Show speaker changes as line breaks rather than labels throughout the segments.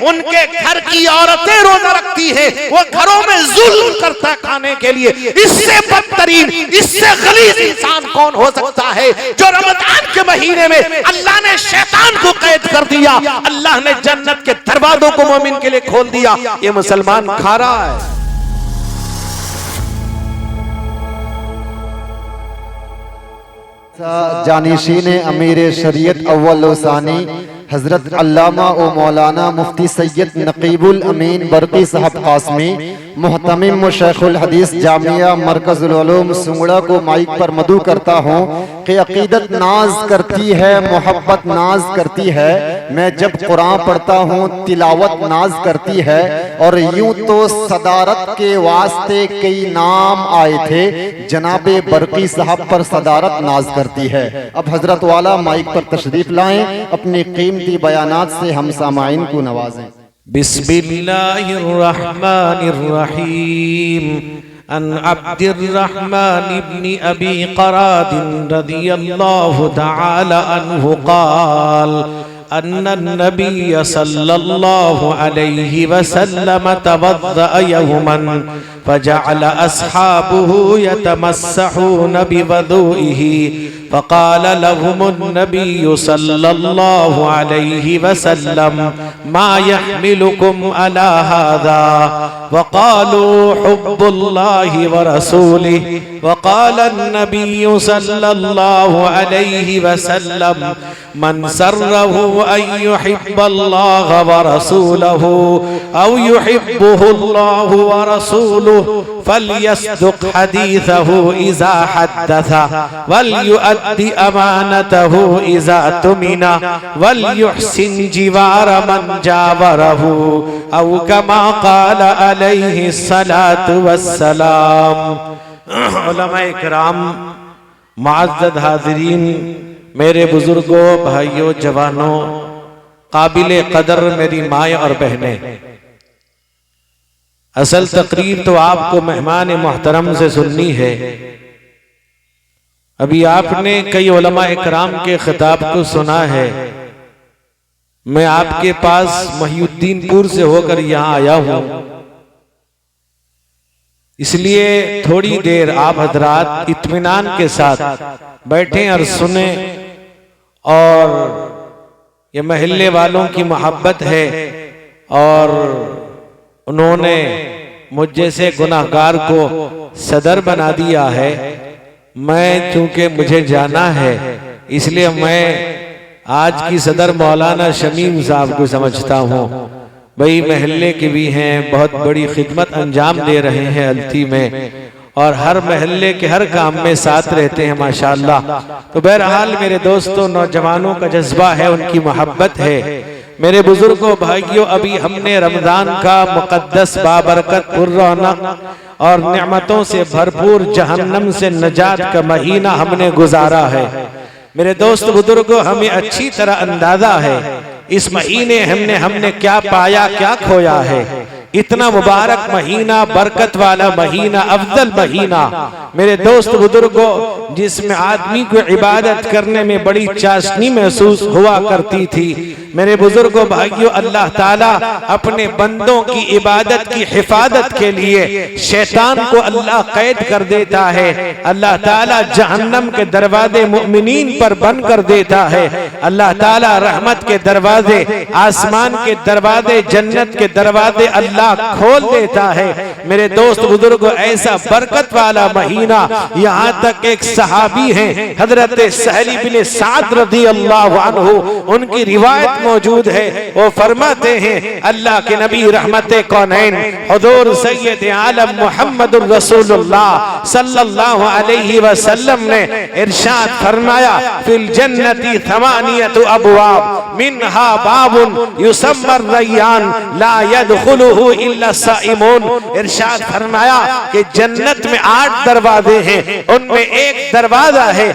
उनके घर की औरतें रोजा रखती है, वो घरों में जुल्म करता खाने के लिए। इससे बदतरीन, इससे गलीज इंसान कौन हो सकता है जो रमजान के महीने में अल्लाह ने शैतान को कैद कर दिया, अल्लाह ने जन्नत के दरवाजों को मोमिन के लिए खोल दिया। ये मुसलमान खा रहा है।
जानिशीन अमीर शरीयत अव्वल व सानी हजरत अल्लामा व मौलाना मुफ्ती सैयद नकीबुल अमीन बरकी साहब कासमी मुहतमिम व शेखुल हदीस जामिया मरकजुल उलूम सुंगड़ा को माइक पर मदू करता हूँ कि अकीदत नाज करती है, मोहब्बत नाज करती है। मैं जब कुरान पढ़ता हूँ तिलावत नाज करती है। और यूं तो सदारत के वास्ते कई नाम आए थे, जनाबे बरकी साहब पर सदारत नाज करती है। अब हजरत वाला माइक पर तशरीफ लाएं, अपनी कीमती बयानात से हम सामाइन को नवाजें।
बिस्मिल्लाहिर्रहमानिर्रहीम। अन अब्दिर्रहमान इब्न अबी क़राद रज़ियल्लाहु तआला अन्हु क़ाल अन्न नबी सल्लल्लाहु अलैहि वसल्लम तवद्दअ यौमन फजअल अस्हाबुहु यतमस्सहून बिवदुइही फ़क़ाल लहुमुन नबी सल्लल्लाहु अलैहि वसल्लम मा यहमिलुकुम अला हाज़ा वक़ालू हुब्बुल्लाहि व रसूलिही वक़ाल नबी सल्लल्लाहु अलैहि वसल्लम मन सर्रहु अन युहिब्बल्लाह व रसूलहु औ युहिब्बुहुल्लाहु व रसूलुहु फलयस्दुक़ हदीसहु इज़ा हद्दथ वलयुअद्दि अमानतहु इज़ा तुमिना वलयुहसिन जिवार मन जावरहु औ कमा क़ाल अलैहि सलातु वस्सलाम। उलमाए किराम, मुअज़्ज़ज़ हाज़िरीन, मेरे बुजुर्गों, भाइयों, जवानों, काबिले कदर मेरी माएँ और बहनें, असल तकरीर तो आपको मेहमान मोहतरम से सुननी है। अभी आपने कई उलमाए किराम के खिताब को सुना है। मैं आपके पास महिउद्दीनपुर से होकर यहाँ आया हूँ, इसलिए थोड़ी देर आप हजरात इत्मीनान के साथ बैठें और सुने। और ये महल्ले वालों की मोहब्बत है और उन्होंने मुझ जैसे गुनाहगार को सदर बना दिया है। मैं चूंकि मुझे जाना है, इसलिए मैं आज की सदर मौलाना शमीम साहब को समझता हूँ। भाई महल्ले के भी हैं, बहुत बड़ी खिदमत अंजाम दे रहे हैं अल्ती में, और हर महल्ले के हर काम में साथ रहते हैं माशाअल्लाह। तो बहरहाल मेरे दोस्तों, नौजवानों का जज्बा है, उनकी मोहब्बत है। मेरे बुजुर्गों, भाइयों, अभी हमने रमजान का मुकद्दस बाबरकत पुर्रौनक और नेमतों से भरपूर जहन्नम से नजात का महीना हमने गुजारा है। मेरे दोस्त बुजुर्गों, हमें अच्छी तरह अंदाजा है इस महीने हमने क्या पाया, क्या खोया है। इतना मुबारक महीना, बरकत वाला महीना, अफजल महीना मेरे दोस्त बुजुर्गों, जिसमें आदमी को इबादत करने में बड़ी चाशनी महसूस हुआ करती थी। मेरे बुजुर्गों, भाइयों, अल्लाह ताला अपने बंदों की इबादत की हिफाजत के लिए शैतान को अल्लाह कैद कर देता है। अल्लाह ताला जहन्नम के दरवाजे मुमिनीन पर बंद कर देता है। अल्लाह ताला रहमत के दरवाजे, आसमान के दरवाजे, जन्नत के दरवाजे अल्लाह खोल देता है। मेरे दोस्त बुजुर्गों, ऐसा बरकत वाला महीना, यहाँ तक एक सहाबी हैं हजरत सहल बिन साद रज़ियल्लाहु अन्हु, उनकी रिवायत मौजूद है। वो फरमाते हैं, अल्लाह के नबी रहमते कौनैन हुजूर सैयद आलम मुहम्मदुर रसूलुल्लाह सल्लल्लाहु अलैहि वसल्लम ने इरशाद फरमाया, फिल जन्नति थमानियतु अबवाब मिनहा बाबुन युसम्मा रय्यान ला यदखुलुहु यदखुलुहु इल्ला साइमून। इरशाद फरमाया कि जन्नत में 8 दरवाजे हैं, उनमें एक दरवाजा है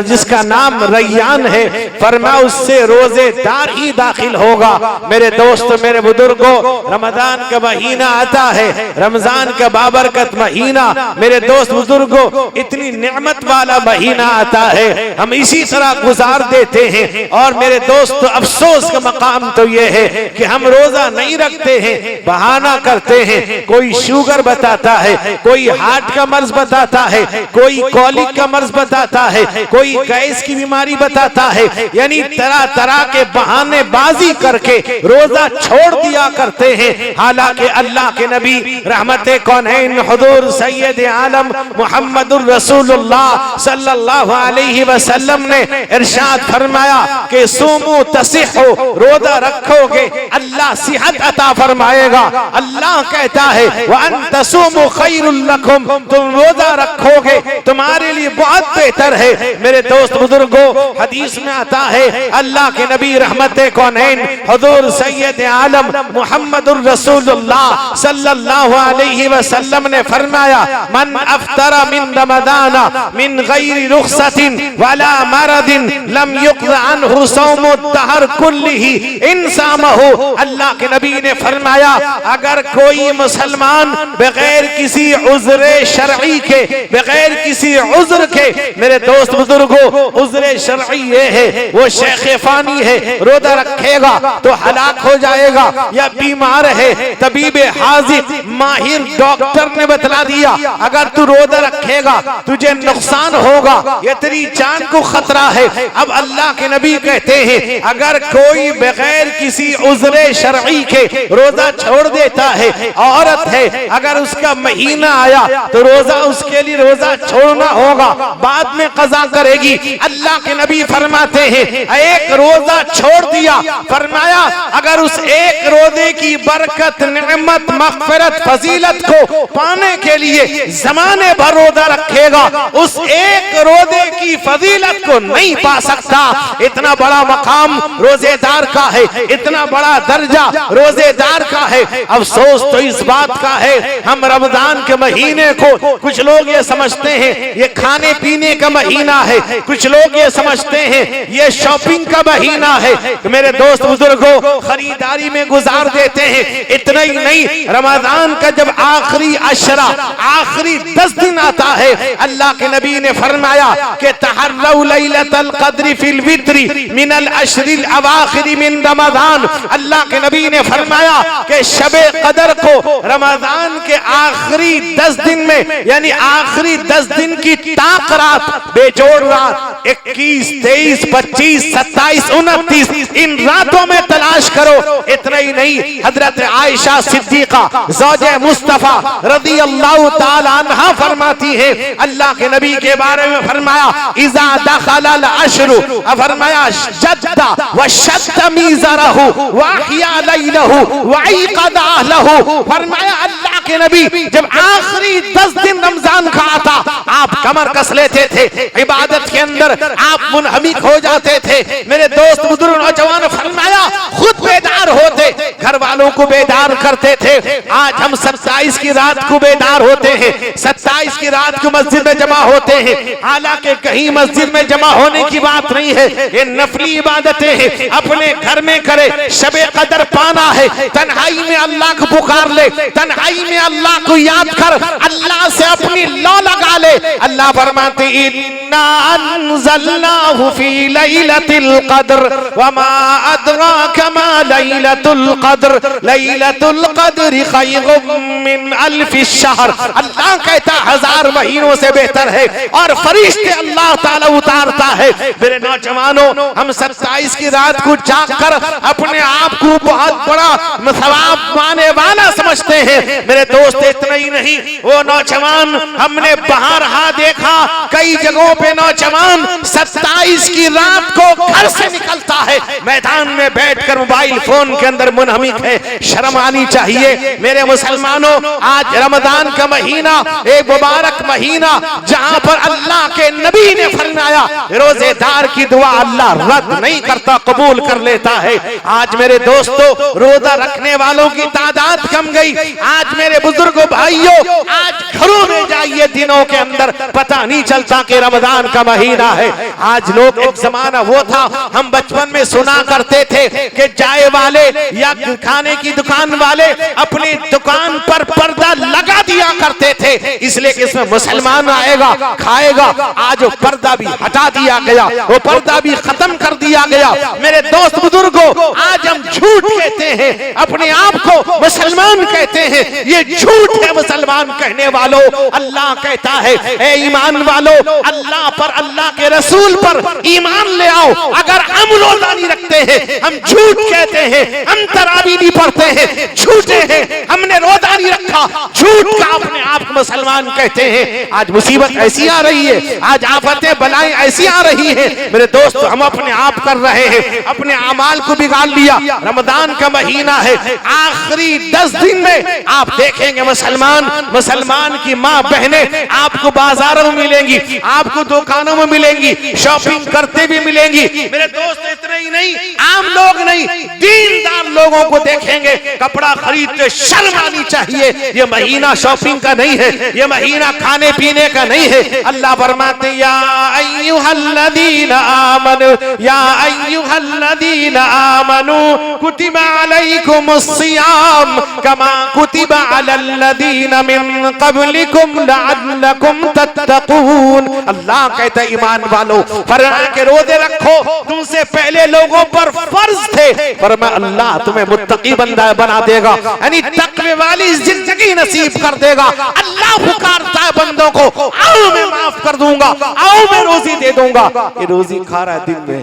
जिसका नाम रैयान है। फरमाया उससे रोजेदार ही दाखिल होगा। मेरे दोस्तों, मेरे बुजुर्गों, रमजान का महीना आता है, रमजान का बाबरकत महीना, मेरे दोस्त बुजुर्गों, इतनी नेमत वाला महीना आता है, हम इसी तरह गुजार देते हैं। और मेरे दोस्त, अफसोस का मकाम तो ये है कि हम रोजा नहीं रखते हैं, बहाना करते हैं। कोई शुगर बताता है, कोई हार्ट का मर्ज बताता है, कोई कॉलिक का मर्ज बताता है, कोई गैस की बीमारी बताता है, यानी तरह तरह के बहाने बाजी करके रोजा छोड़ दिया करते हैं। हालांकि अल्लाह के नबी रहमते कौनैन हुजूर सैयद आलम मुहम्मदुर रसूलुल्लाह सल्लल्लाहु अलैहि वसल्लम ने इरशाद फरमाया कि सुमू तसिहु, रोजा रखोगे अल्लाह सेहत अता फरमाएगा। अल्लाह कहता है व अन तसुमू खैरुल लकुम, तुम रोजा रखोगे तुम्हारे लिए बहुत बेहतर है। मेरे दोस्त बुजुर्गों, हदीस में आता है अल्लाह के नबी रहमते कौनैन हुजूर सैयद आलम मुहम्मदुर रसूलुल्लाह सल्लल्लाहु अलैहि वसल्लम ने फरमाया मन अफ्तरा मिन रमदान मिन गैरि रुखसतिन वला मरदिन लम युक़ज़ अन्हु सौमु दहर कुल्लिही इन सामहु। अल्लाह के नबी ने फरमाया अगर कोई मुसलमान बगैर किसी उज़्र शरई के, बगैर किसी उज़्र के, मेरे दोस्त बुजुर्गों, उज़्र शरई ये है वो शेख फानी है, रोजा रखेगा तो हलाक हो जाएगा, या बीमार है, तबीब हाजिर माहिर डॉक्टर ने बतला दिया अगर तू रोजा रखेगा तुझे नुकसान होगा, ये तेरी जान को खतरा है। अब अल्लाह के नबी कहते हैं अगर कोई बगैर किसी उज़्र शरई के रोजा छोड़ देता है, औरत है, अगर उसका महीना आया तो रोजा उसके लिए रोजा छोड़ना होगा, बाद में कज़ा करेगी। अल्लाह के नबी फरमाते हैं एक रोजा छोड़ दिया, फरमाया अगर उस एक रोजे की बरकत, नेमत, मग़फ़िरत, फजीलत को पाने के लिए ज़माने भर रोजा रखेगा, उस एक रोजे की फजीलत को नहीं पा सकता। इतना बड़ा मकाम रोजेदार का है, इतना बड़ा दर्जा रोजेदार का है। अफसोस तो इस बात का है हम रमजान के महीने को, कुछ लोग ये समझते हैं ये खाने पीने का महीना है, कुछ लोग ये समझते हैं ये शॉपिंग का महीना है। मेरे दोस्त बुजुर्गों, खरीदारी में गुजार देते हैं। इतना ही नहीं, रमजान का जब आखिरी अशरा, आखिरी 10 दिन आता है, अल्लाह के नबी ने फरमाया कि तहर्रउ लैलतल क़द्र फिल वित्री मिनल अशरिल अवाखिर मिन रमजान। अल्लाह के नबी ने फरमाया कि शबे कदर को रमजान के आखिरी 10 दिन में, यानी आखिरी 10 दिन की ताक रात, बेजोड़ रात 21, 23, 25, 27, 29, इन रातों में तलाश करो। इतना ही नहीं, हजरत आयशा सिद्दीका ज़ौजे मुस्तफा रज़ी अल्लाह ताला अन्हा फरमाती है अल्लाह के नबी के बारे में फरमाया इज़ा दखलल अशरु, फरमाया जद्दा व शद्दा मीज़रहु व अहया लैलहु व अयक़ज़ अहलहु। फरमाया अल्लाह के नबी जब आखिरी 10 दिन रमजान का आता, आप कमर कस लेते थे, इबादत के अंदर आप मुनहमिक हो जाते थे। मेरे दोस्त बुजुर्ग नौजवान, फरमाया खुद बेदार होते, घर वालों को बेदार करते थे। आज हम 27 की रात को बेदार होते हैं, 27 की रात को मस्जिद में जमा होते हैं। हालांकि कहीं मस्जिद में जमा होने की बात नहीं है, ये नफली इबादतें हैं, अपने घर में करे। शबे कदर पाना है, तन्हाई में अल्लाह को पुकार ले, तन्हाई में अल्लाह को याद कर, अल्लाह से अपनी लौ लगा ले। अल्लाह फरमाते इन्ना अंज़लनाहु फी लैलतिल क़द्र वमा अदराका मा लैलतुल क़द्र लैलतुल क़द्र खैरुम मिन अल्फि शहर। अल्लाह कहता 1000 महीनों से बेहतर है, और फरिश्ते अल्लाह ताला उतारता है। मेरे नौजवानों, हम 27 की रात को जागकर अपने आप को बहुत बड़ा सवाब पाने वाला समझते हैं। मेरे दोस्त, इतना ही नहीं, वो नौजवान हमने बाहर देखा कई जगहों पे नौजवान 27 की रात को घर से निकलता है, मैदान में बैठकर मोबाइल फोन के अंदर मुनहमिक है। है, शर्म आनी चाहिए। मेरे मुसलमानों, आज रमजान का महीना, एक मुबारक महीना, जहां पर अल्लाह के नबी ने फरमाया रोजेदार की दुआ अल्लाह रद्द नहीं करता, कबूल कर लेता है। आज मेरे दोस्तों, रोजा रखने वालों की तादाद कम गई। आज मेरे बुजुर्गों भाइयों, आज घरों में जाइए, दिनों के अंदर पता नहीं चलता कि रमजान का महीना है। आज लोग, एक जमाना वो था, हम बचपन में सुना करते थे कि चाय वाले या खाने की दुकान वाले अपनी दुकान पर पर्दा लगा दिया करते थे, इसलिए कि इसमें मुसलमान आएगा, खाएगा। आज वो पर्दा भी हटा दिया गया, वो पर्दा भी खत्म कर दिया गया। मेरे दोस्त बुजुर्गों, आज हम झूठ कहते हैं, अपने आप को मुसलमान कहते हैं, ये झूठ है। मुसलमान कहने वालों, अल्लाह कहता है ए ईमान वालों, अल्लाह पर, अल्लाह के रसूल पर ईमान ले आओ। अगर हम रोजा नहीं रखते हैं, हम झूठ कहते हैं, हम तरावी नहीं पढ़ते हैं, झूठे हैं, हमने रोजा नहीं रखा, झूठ का अपने आप को मुसलमान कहते हैं। आज मुसीबत ऐसी आ रही है, आज आफतें बलाएं ऐसी आ रही हैं। मेरे दोस्त, हम अपने आप कर रहे हैं, अपने अमाल को बिगाड़ लिया। रमजान का महीना है, आखिरी 10 दिन में आप देखेंगे मुसलमान की माँ बहनें आपको बाजारों में मिलेंगी, आपको दुकानों में मिलेंगी, शॉपिंग करते भी मिलेंगी। मेरे दोस्त, इतने ही नहीं, आम लोग नहीं, दीनदार लोगों को देखेंगे कपड़ा खरीदते, शर्म आनी चाहिए। ये महीना शॉपिंग का नहीं है, ये महीना खाने पीने का नहीं है। अल्लाह फरमाते या अय्युहल्लज़ीना आमनू, या अय्युहल्लज़ीना आमनू कुतिबा अलैकुमुस्सियाम कमा कुतिबा अलल्लज़ीना मिन क़ब्लिकुम लअल्लकुम तत्तक़ून। अल्लाह कहता है ईमान वालों, फरमाया के रोजे रखो, तुमसे पहले लोगों पर फर्ज थे, फरमाया अल्लाह तुम्हें मुत्तकी बंदा बना देगा, यानी तकवे वाली जिंदगी नसीब कर देगा। अल्लाह पुकारता है बंदों को, आओ मैं माफ कर दूंगा, आओ मैं रोजी दे दूंगा। ये रोजी खा रहा है दिन में,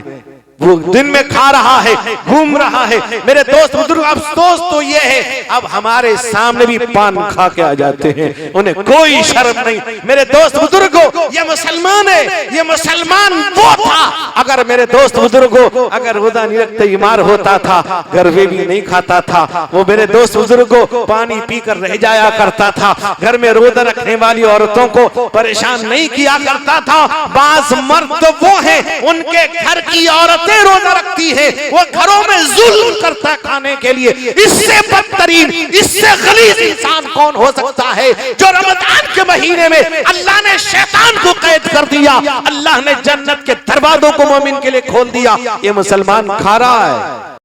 वो दिन में खा रहा है, घूम रहा है। मेरे दोस्त बुजुर्ग, अफसोस तो ये है, अब हमारे सामने भी पान खा के आ जाते हैं, उन्हें कोई शर्म नहीं। मेरे दोस्त बुजुर्गों, ये मुसलमान है, ये मुसलमान वो था। अगर मेरे दोस्त बुजुर्गों, अगर रोजा नहीं रखते बीमार होता था, गरबे भी नहीं खाता था, वो मेरे दोस्त बुजुर्गों पानी पीकर रह जाया करता था, घर में रोजा रखने वाली औरतों को परेशान नहीं किया करता था। बाज मर्द तो वो है, उनके घर की औरत रोजा रखती है, वो घरों में जुल्म करता खाने के लिए। इससे बदतरीन, इससे गलीज इंसान कौन हो सकता है, जो रमजान के महीने में अल्लाह ने शैतान को कैद कर दिया, अल्लाह ने जन्नत के दरवाजों को मोमिन के लिए खोल दिया। ये मुसलमान खा रहा है।